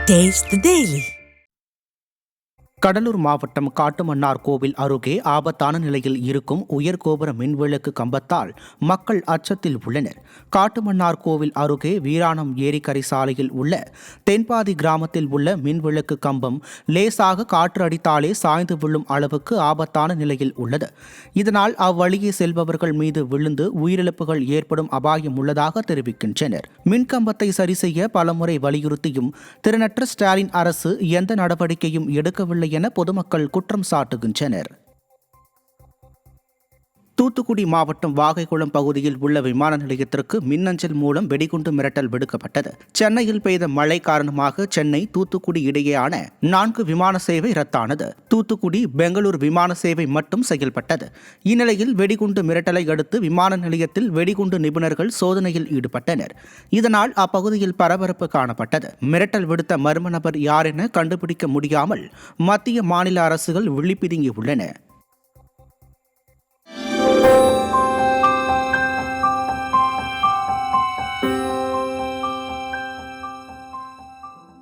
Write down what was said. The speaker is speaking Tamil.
Taste the Daily. கடலூர் மாவட்டம் காட்டுமன்னார் கோவில் அருகே ஆபத்தான நிலையில் இருக்கும் உயர்கோபுர மின்விளக்கு கம்பத்தால் மக்கள் அச்சத்தில் உள்ளனர். காட்டுமன்னார் கோவில் அருகே வீராணம் ஏரிக்கரை சாலையில் உள்ள தென்பாதி கிராமத்தில் உள்ள மின்விளக்கு கம்பம் லேசாக காற்று அடித்தாலே சாய்ந்து விழும் அளவுக்கு ஆபத்தான நிலையில் உள்ளது. இதனால் அவ்வழியே செல்பவர்கள் மீது விழுந்து உயிரிழப்புகள் ஏற்படும் அபாயம் உள்ளதாக தெரிவிக்கின்றனர். மின்கம்பத்தை சரி செய்ய பலமுறை வலியுறுத்தியும் திறனற்ற ஸ்டாலின் அரசு எந்த நடவடிக்கையும் எடுக்கவில்லை என பொதுமக்கள் குற்றம் சாட்டுகின்றனர். தூத்துக்குடி மாவட்டம் வாகைக்குளம் பகுதியில் உள்ள விமான நிலையத்திற்கு மின்னஞ்சல் மூலம் வெடிகுண்டு மிரட்டல் விடுக்கப்பட்டது. சென்னையில் பெய்த மழை காரணமாக சென்னை தூத்துக்குடி இடையேயான 4 விமான சேவை ரத்தானது. தூத்துக்குடி பெங்களூர் விமான சேவை மட்டும் செயல்பட்டது. இந்நிலையில் வெடிகுண்டு மிரட்டலை அடுத்து விமான நிலையத்தில் வெடிகுண்டு நிபுணர்கள் சோதனையில் ஈடுபட்டனர். இதனால் அப்பகுதியில் பரபரப்பு காணப்பட்டது. மிரட்டல் விடுத்த மர்ம நபர் யார் என கண்டுபிடிக்க முடியாமல் மத்திய மாநில அரசுகள் விழிப்பிதுங்கியுள்ளன.